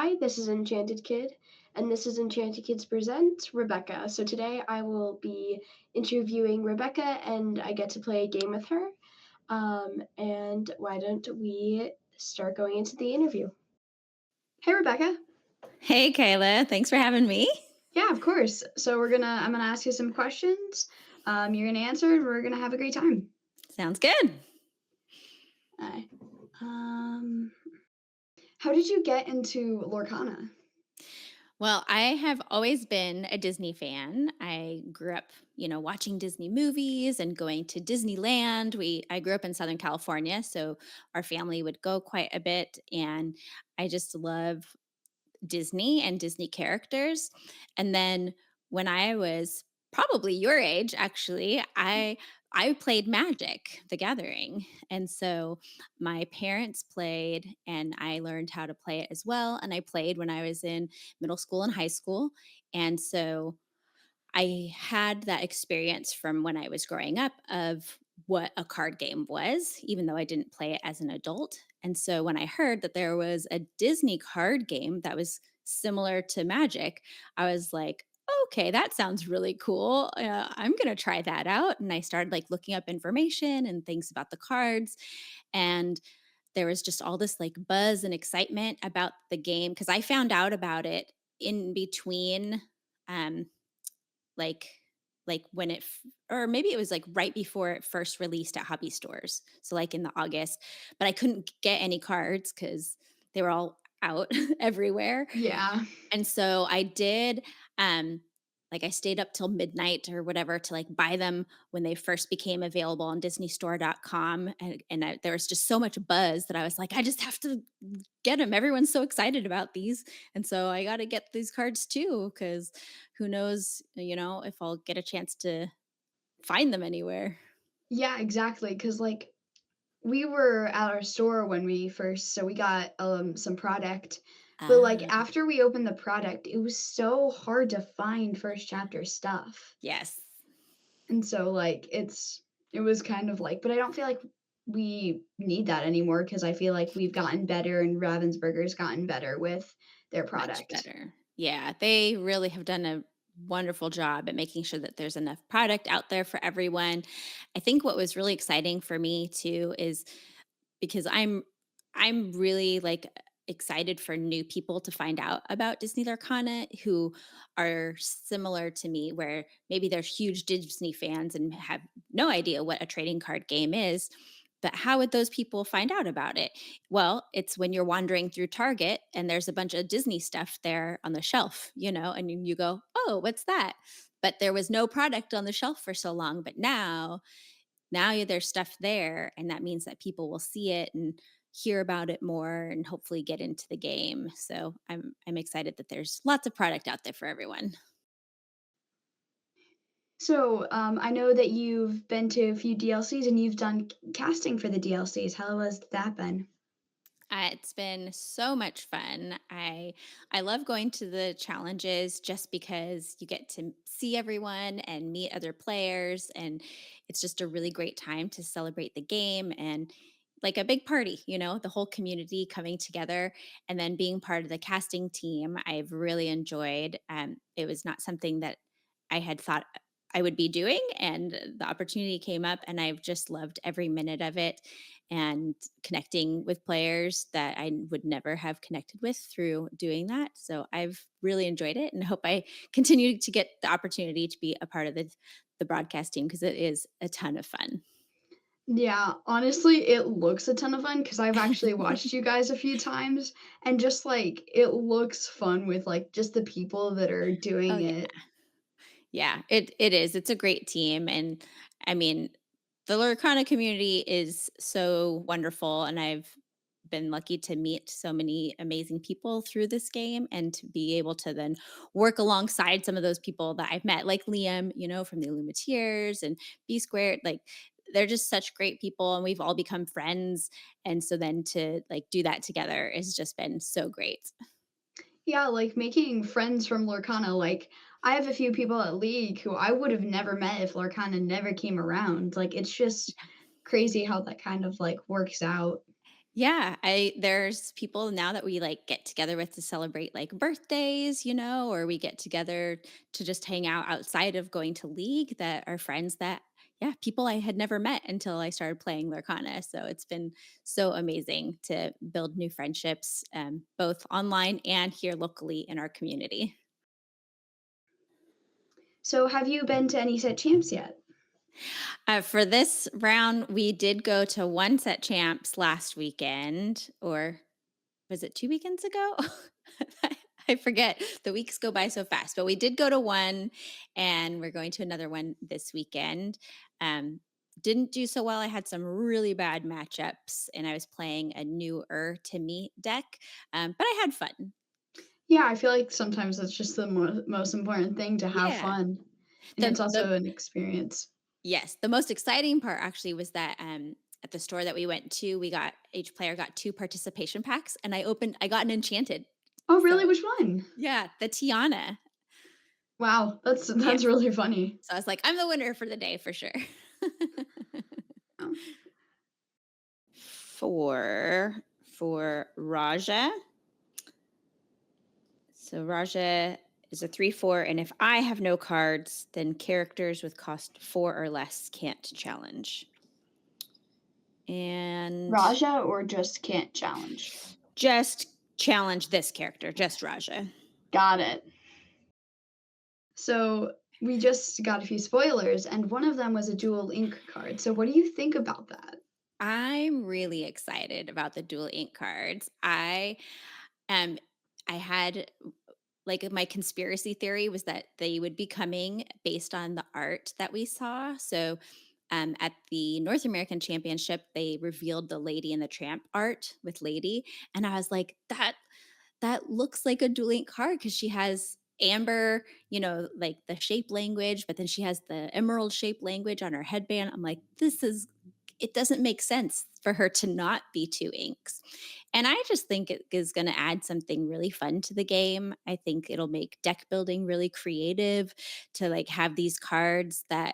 Hi, this is Enchanted Kid, and this is Enchanted Kids Present Rebekah. So today I will be interviewing Rebekah, and I get to play a game with her. And why don't we start going into the interview? Hey, Rebekah. Hey, Kayla. Thanks for having me. Yeah, of course. So I'm gonna ask you some questions. You're gonna answer, and we're gonna have a great time. Sounds good. Alright. Um, how did you get into Lorcana? Well, I have always been a Disney fan. I grew up, watching Disney movies and going to Disneyland. I grew up in Southern California, so our family would go quite a bit, and I just love Disney and Disney characters. And then when I was probably your age, actually, I played Magic: The Gathering. And so my parents played and I learned how to play it as well. And I played when I was in middle school and high school. And so I had that experience from when I was growing up of what a card game was, even though I didn't play it as an adult. And so when I heard that there was a Disney card game that was similar to Magic, I was like, okay, that sounds really cool. I'm going to try that out. And I started like looking up information and things about the cards. And there was just all this like buzz and excitement about the game because I found out about it in between um, like when or maybe it was like right before it first released at hobby stores, so like in the August, but I couldn't get any cards because they were all out everywhere. Yeah. And so I did, um, like I stayed up till midnight or whatever to like buy them when they first became available on disneystore.com. And there was just so much buzz that I was like, I just have to get them. Everyone's so excited about these. And so I got to get these cards too, because who knows, if I'll get a chance to find them anywhere. Yeah, exactly. Cause like, we were at our store when we first so we got, some product, but, like, Ah, after we opened the product, it was so hard to find first chapter stuff, yes. and so, like, it was kind of like but I don't feel like we need that anymore because I feel like we've gotten better and Ravensburger's gotten better with their Much product. better. Yeah, they really have done a wonderful job at making sure that there's enough product out there for everyone. I think what was really exciting for me too is because I'm really like excited for new people to find out about Disney Lorcana who are similar to me where maybe they're huge Disney fans and have no idea what a trading card game is. But how would those people find out about it? Well, it's when you're wandering through Target and there's a bunch of Disney stuff there on the shelf, and you go, "Oh, what's that?" But there was no product on the shelf for so long, but now there's stuff there, and that means that people will see it and hear about it more and hopefully get into the game. So I'm excited that there's lots of product out there for everyone. So, I know that you've been to a few DLCs and you've done casting for the DLCs. How has that been? It's been so much fun. I love going to the challenges just because you get to see everyone and meet other players, and it's just a really great time to celebrate the game and like a big party, the whole community coming together and then being part of the casting team. I've really enjoyed. It was not something that I had thought I would be doing, and the opportunity came up, and I've just loved every minute of it and connecting with players that I would never have connected with through doing that. So I've really enjoyed it and hope I continue to get the opportunity to be a part of the broadcast team because it is a ton of fun. Yeah, honestly, it looks a ton of fun because 'cause I've actually watched you guys a few times, and just, like, it looks fun with, like, just the people that are Oh doing yeah. it. Yeah, it is. It's a great team. And I mean, the Lurkana community is so wonderful, and I've been lucky to meet so many amazing people through this game and to be able to then work alongside some of those people that I've met, like Liam, from the Illuminateers and B Squared. Like they're just such great people and we've all become friends. And so then to like do that together has just been so great. Yeah, like, making friends from Lorcana, like, I have a few people at League who I would have never met if Lorcana never came around, like, it's just crazy how that kind of, like, works out. Yeah, I there's people now that we like get together with to celebrate like birthdays, or we get together to just hang out outside of going to league that are friends that yeah, people I had never met until I started playing Lorcana. So it's been so amazing to build new friendships, both online and here locally in our community. So, have you been to any set champs yet? For this round, we did go to one set champs last weekend, or was it 2 weekends ago? I forget. The weeks go by so fast, but we did go to one and we're going to another one this weekend. Um, didn't do so well. I had some really bad matchups and I was playing a newer to me deck, but I had fun. Yeah, I feel like sometimes that's just the most important thing to have Yeah. fun, and it's The also an experience. Yes, the most exciting part actually was that at the store that we went to, we got each player got 2 participation packs and I got an enchanted. Oh, really? So, Which one? yeah, the Tiana. Wow, that's Yes. really funny. So I was like, I'm the winner for the day for sure. Oh. For Raja. So Raja is a 3/4, and if I have no cards, then characters with cost 4 or less can't challenge. And Raja or just can't challenge? just challenge this character, just Raja. Got it. So we just got a few spoilers, and one of them was a dual ink card. So what do you think about that? I'm really excited about the dual ink cards. Um I had like my conspiracy theory was that they would be coming based on the art that we saw. So at the North American Championship, they revealed the Lady and the Tramp art with Lady, and I was like, that looks like a dual ink card because she has amber, like the shape language, but then she has the emerald shape language on her headband. I'm like, it doesn't make sense for her to not be 2 inks. And I just think it is going to add something really fun to the game. I think it'll make deck building really creative to like have these cards that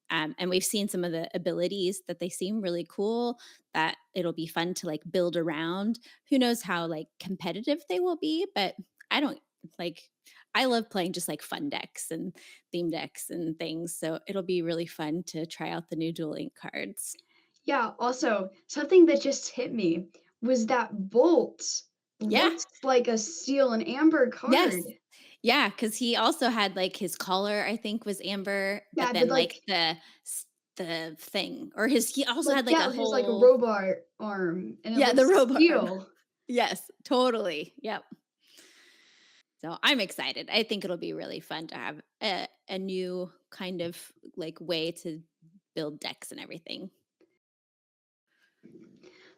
and we've seen some of the abilities that they seem really cool that it'll be fun to like build around. Who knows how like competitive they will be, but I don't like I love playing just like fun decks and theme decks and things. So it'll be really fun to try out the new dual ink cards. Yeah, also, something that just hit me was that Bolt Yeah. looks like a steel and amber Yes. card. Yeah, because he also had like his collar, I think, was amber, but Yeah, but then like the thing, or he also had like a his like a whole robot arm, and it yeah, the looks robot arm. steel. Yes, totally. Yep. So I'm excited. I think it'll be really fun to have a new kind of like way to build decks and everything.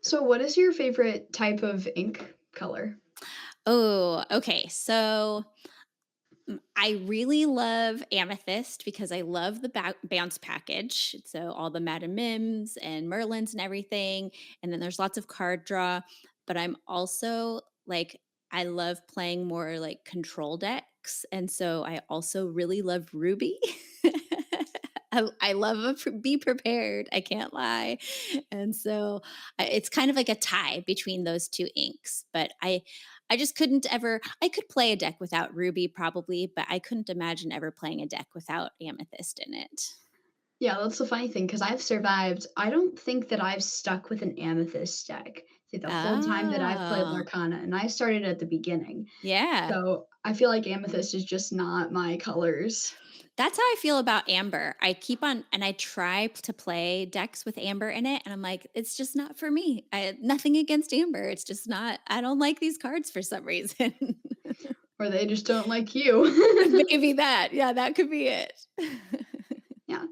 So, what is your favorite type of ink color? Oh, okay. So I really love Amethyst because I love the bounce package. So all the Madame Mims and Merlins and everything. And then there's lots of card draw. But I'm also like, I love playing more like control decks. And so I also really love Ruby. I love be prepared. I can't lie. And so it's kind of like a tie between those 2 inks. But I just couldn't ever I could play a deck without Ruby probably, but I couldn't imagine ever playing a deck without Amethyst in it. Yeah, that's the funny thing because I've survived. I don't think that I've stuck with an amethyst deck through the whole time that I've played Oh, Lorcana, and I started at the beginning. yeah. So I feel like amethyst is just not my colors. That's how I feel about Amber. I keep on and I try to play decks with Amber in it, and I'm like, it's just not for me. Nothing against Amber. It's just not, I don't like these cards for some reason. Or they just don't like you. Maybe that. Yeah, that could be it. Yeah.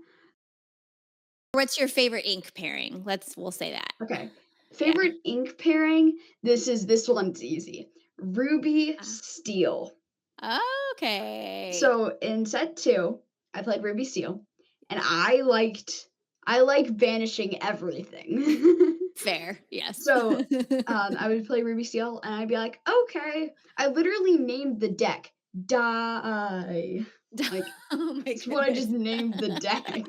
What's your favorite ink pairing? We'll say that. Okay. Yeah. Favorite ink pairing? This one's easy. Ruby Steel. Okay. So in set 2, I played Ruby Steel, and I like banishing everything. Fair, yes. So, I would play Ruby Steel, and I'd be like, "Okay." I literally named the deck Die. Like, Oh my that's what I goodness. just named the deck.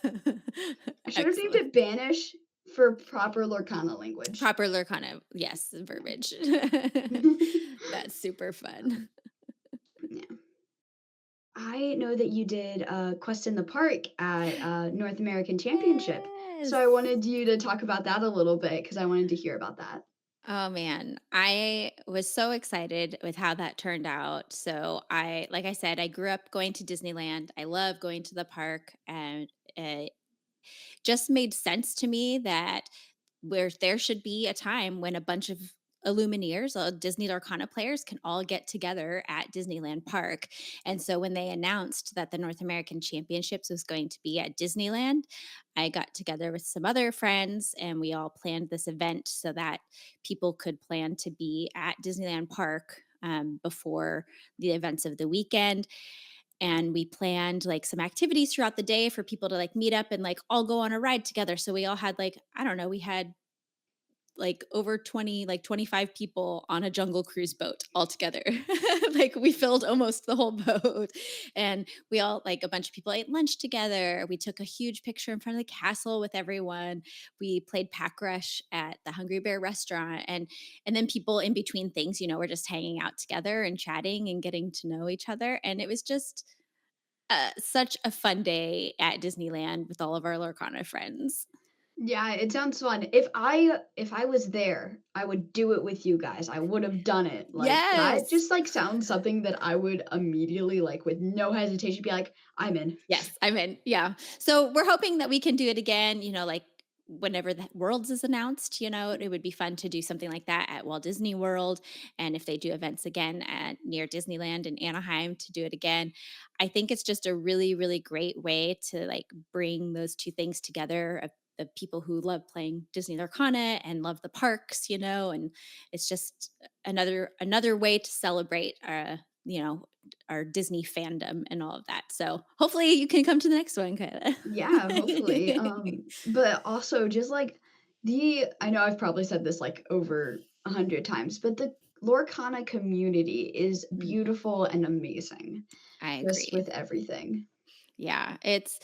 I should have named Excellent. it Banish For proper lorcana language. Proper lorcana, yes, verbiage. That's super fun. Yeah. I know that you did Quest in the Park at North American Championship. So Yes. I wanted you to talk about that a little bit because I wanted to hear about that. Oh man, I was so excited with how that turned out. So like I said, I grew up going to Disneyland. I love going to the park, and it just made sense to me that where there should be a time when a bunch of Illumineers, Disney Lorcana players, can all get together at Disneyland Park. And so when they announced that the North American Championships was going to be at Disneyland, I got together with some other friends and we all planned this event so that people could plan to be at Disneyland Park before the events of the weekend. And we planned like some activities throughout the day for people to like meet up and like all go on a ride together. So we all had like, I don't know, we had like over 20, like 25 people on a jungle cruise boat all together. Like we filled almost the whole boat. And we all, like a bunch of people ate lunch together. We took a huge picture in front of the castle with everyone. We played Pack Rush at the Hungry Bear restaurant. And then people in between things, were just hanging out together and chatting and getting to know each other. And it was just such a fun day at Disneyland with all of our Lorcana friends. Yeah, it sounds fun. If I was there, I would do it with you guys. I would have done it. Like that Yes. just like sounds something that I would immediately like with no hesitation be like, I'm in. Yes, I'm in. Yeah. So we're hoping that we can do it again, like whenever the Worlds is announced, it would be fun to do something like that at Walt Disney World. And if they do events again at near Disneyland in Anaheim to do it again. I think it's just a really, really great way to like bring those two things together of the people who love playing Disney Lorcana and love the parks, and it's just another way to celebrate you know, our Disney fandom and all of that. So hopefully you can come to the next one, Kyla. Yeah, hopefully. But also just like I know I've probably said this like over 100 times, but the Lorcana community is Mhm. beautiful and amazing, I just agree. with everything. Yeah, it's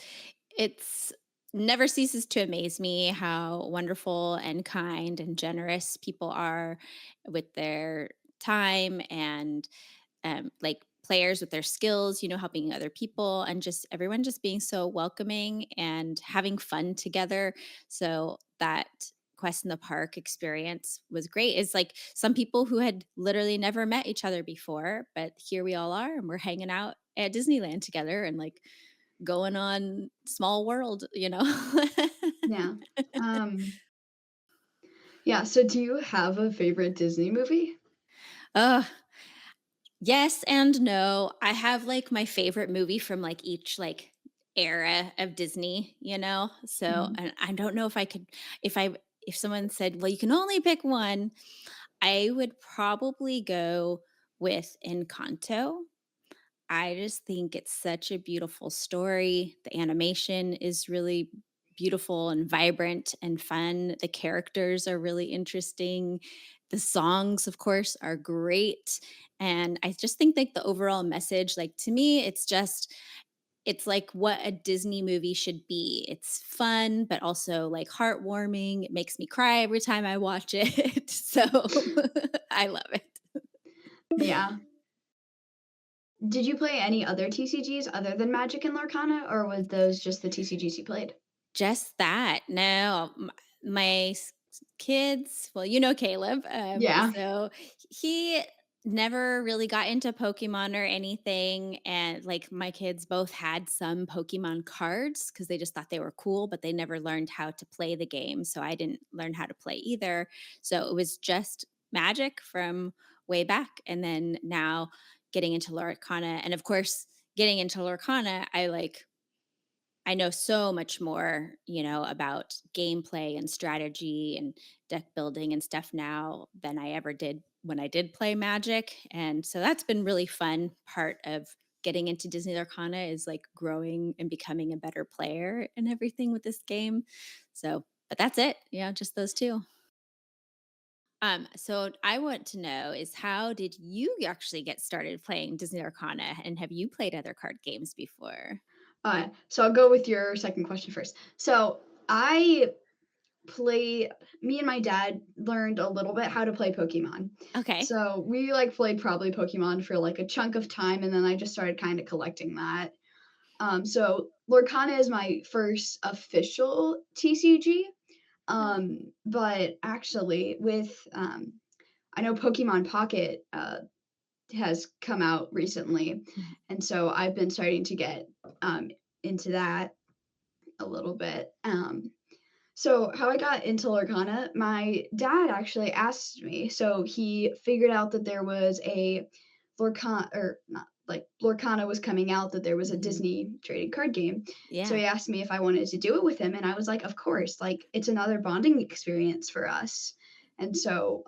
never ceases to amaze me how wonderful and kind and generous people are with their time and like players with their skills, helping other people and just everyone just being so welcoming and having fun together. So that Quest in the Park experience was great. It's like some people who had literally never met each other before, but here we all are and we're hanging out at Disneyland together and like going on small world. Yeah. Um, yeah, so do you have a favorite Disney movie? uh Yes and no. I have, like, my favorite movie from, like, each, like, era of Disney. So Mhm. and I don't know if someone said, "Well, you can only pick one," I would probably go with Encanto. I just think it's such a beautiful story. The animation is really beautiful and vibrant and fun. The characters are really interesting. The songs, of course, are great. And I just think like the overall message, like to me, it's like what a Disney movie should be. It's fun, but also like heartwarming. It makes me cry every time I watch it. So I love it. Yeah. Did you play any other TCGs other than Magic and Lorcana, or was those just the TCGs you played? Just that. No, my kids, well, Caleb. Yeah. So he never really got into Pokemon or anything. And like my kids both had some Pokemon cards because they just thought they were cool, but they never learned how to play the game. So I didn't learn how to play either. So it was just Magic from way back. And then now getting into Lorcana. And of course, getting into Lorcana, I know so much more, about gameplay and strategy and deck building and stuff now than I ever did when I did play Magic. And so that's been really fun part of getting into Disney Arcana is like growing and becoming a better player and everything with this game. So, but that's it. Yeah, just those two. So I want to know is how did you actually get started playing Disney Arcana and have you played other card games before? So I'll go with your second question first. So I play me and my dad learned a little bit how to play Pokemon. Okay. So we like played probably Pokemon for like a chunk of time, and then I just started kind of collecting that. So Lorcana is my first official TCG. But actually, with I know Pokemon Pocket has come out recently, Mhm. and so I've been starting to get into that a little bit. So how I got into Lorcana, my dad actually asked me. So he figured out that there was a Lorcana, or not like Lorcana was coming out, that there was a Mhm. Disney trading card game. So Yeah. he asked me if I wanted to do it with him, and I was like, of course. Like it's another bonding experience for us. And so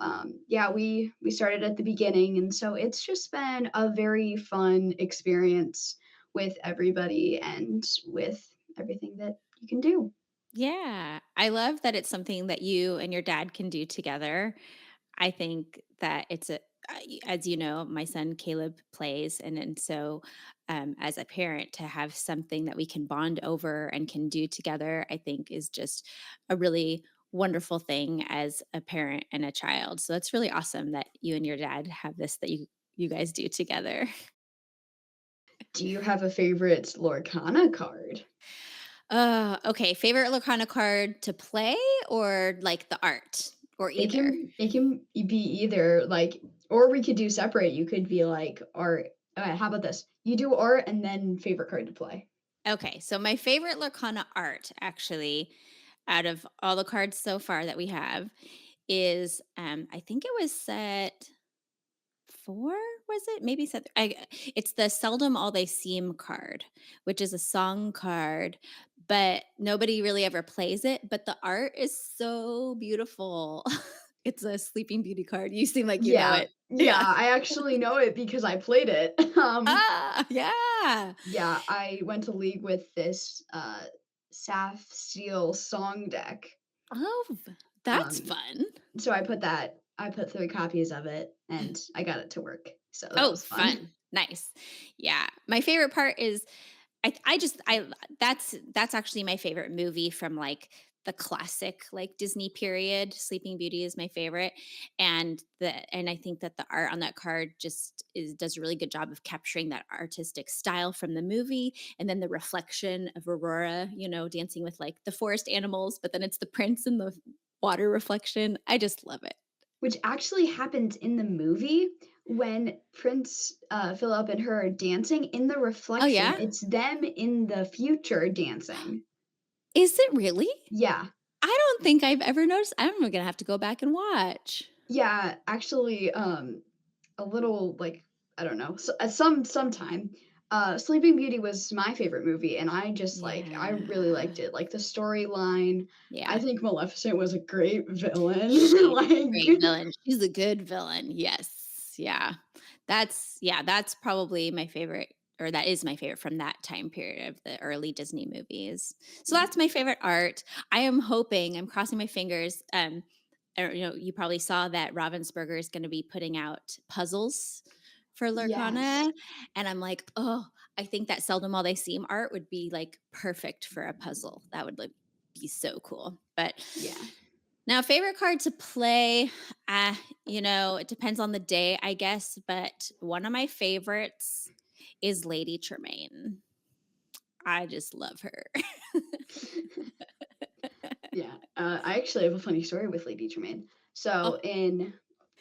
yeah, we started at the beginning, and so it's just been a very fun experience with everybody and with everything that you can do. Yeah. I love that it's something that you and your dad can do together. I think that it's as you know, my son Caleb plays, and so as a parent, to have something that we can bond over and can do together, I think is just a really wonderful thing as a parent and a child. So that's really awesome that you and your dad have this that you guys do together. Do you have a favorite Lorcana card? Okay. Favorite Lacana card to play or like the art or either? It can be either, like, or we could do separate. You could be like art. How about this? You do art and then favorite card to play. Okay, so my favorite Lorcana art, actually, out of all the cards so far that we have, is I think it was set four. Was it maybe set? It's the seldom all they seem card, which is a song card, but nobody really ever plays it. But the art is so beautiful. It's a Sleeping Beauty card. You seem like you know Yeah, it. yeah. Yeah. I actually know it because I played it. Ah, yeah. Yeah, I went to league with this Saf Steel song deck. Oh, that's Um, fun. so I put 3 copies of it, and I got it to work. So that Oh, was fun. fun. Nice. Yeah. My favorite part is I just I that's actually my favorite movie from like the classic like Disney period. Sleeping Beauty is my favorite. And I think that the art on that card just is does a really good job of capturing that artistic style from the movie, and then the reflection of Aurora, dancing with like the forest animals, but then it's the prince and the water reflection. I just love it. Which actually happens in the movie when Prince, Philip and her are dancing. In the Oh reflection, yeah? it's them in the future dancing. Is it really? Yeah. I don't think I've ever noticed. I'm gonna have to go back and watch. Yeah, actually, a little, like, I don't know, sometime, Sleeping Beauty was my favorite movie, and I just, like, I really Yeah. liked it, like, the storyline. I Yeah. think Maleficent was a great villain, She's a like great villain. She's a good villain. Yes. That's probably my favorite, or that is my favorite from that time period of the early Disney movies. So Yeah. that's my favorite art. I am hoping, I'm crossing my fingers. You probably saw that Ravensburger is going to be putting out puzzles for Yes. Lorcana. And I'm like, oh, I think that seldom all they seem art would be like perfect for a puzzle. That would like be so cool. But Yeah. now, favorite card to play, it depends on the day, I guess, but one of my favorites is Lady Tremaine. I just love her. Yeah, I actually have a funny story with Lady Tremaine. So Oh, in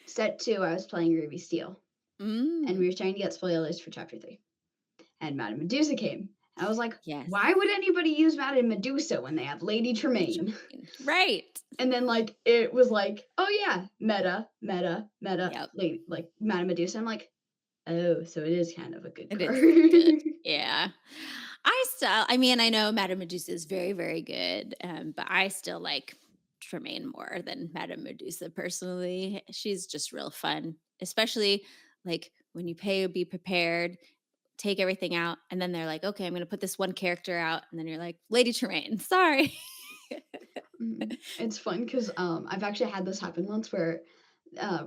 set 2, I was playing Ruby Steel, and we mm, were trying to get spoilers for chapter 3, and Madame Medusa came. I was like, yes. "Why would anybody use Madame Medusa when they have Lady Lady Tremaine?" Tremaine. Right. And then, like, it was like, "Oh, yeah, meta, Yep. lady like, Madame Medusa." I'm like, "Oh, so it is kind of a good It card." is good. Yeah. I mean, I know Madame Medusa is very, very good, but I still like Tremaine more than Madame Medusa personally. She's just real fun, especially like when you pay, be prepared, take everything out, and then they're like, okay, I'm going to put this one character out. And then you're like, Lady Tremaine, sorry. Mhm. It's fun because I've actually had this happen once where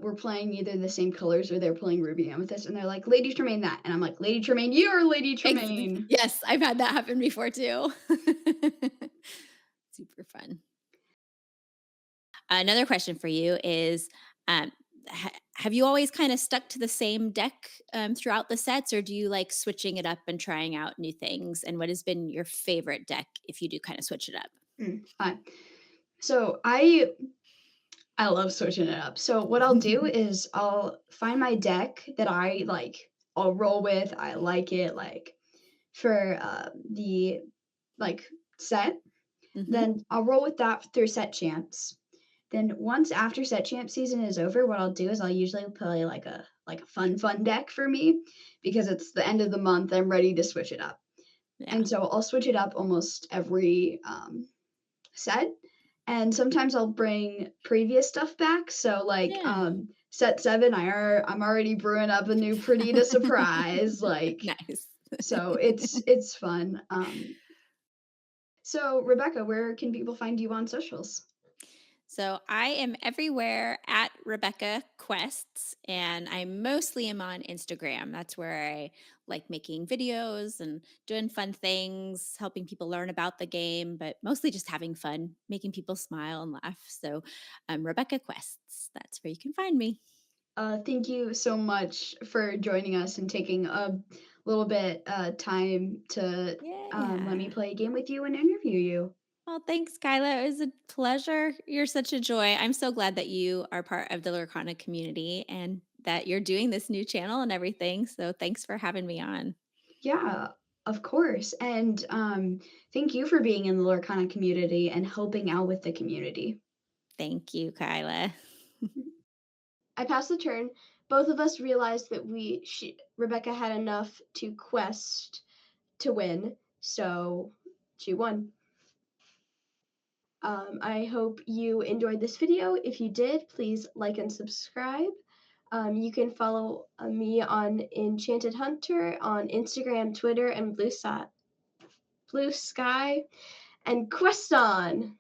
we're playing either the same colors or they're playing Ruby Amethyst, and they're like, "Lady Tremaine that," and I'm like, "Lady Tremaine, you're Lady Tremaine." Yes, I've had that happen before too. Super fun. Another question for you is, um, have you always kind of stuck to the same deck throughout the sets, or do you like switching it up and trying out new things? And what has been your favorite deck if you do kind of switch it up? Fine. So I love switching it up. So what I'll do is I'll find my deck that I like. I'll roll with. I like it. Like for the like set. Hmm. Then I'll roll with that through set champs. Then once after set champ season is over, what I'll do is I'll usually play like a fun deck for me because it's the end of the month. I'm ready to switch it up, Yeah. and so I'll switch it up almost every set. And sometimes I'll bring previous stuff back. So like Yeah. set 7, I'm already brewing up a new pretty to surprise. Like Nice. so it's fun. So Rebekah, where can people find you on socials? So I am everywhere at Rebekah Quests, and I mostly am on Instagram. That's where I like making videos and doing fun things, helping people learn about the game, but mostly just having fun, making people smile and laugh. So Rebekah Quests. That's where you can find me. Thank you so much for joining us and taking a little bit time to let me Yeah. play a game with you and interview you. Well, thanks, Kyla. It was a pleasure. You're such a joy. I'm so glad that you are part of the lorcana community and that you're doing this new channel and everything. So thanks for having me on. Yeah, of course. And thank you for being in the Lorcana community and helping out with the community. Thank you, Kyla. I passed the turn. Both of us realized that Rebecca had enough to quest to win, so she won. I hope you enjoyed this video. If you did, please like and subscribe. You can follow me on Enchanted Hunter on Instagram, Twitter, and Blue Sky, and Quest on!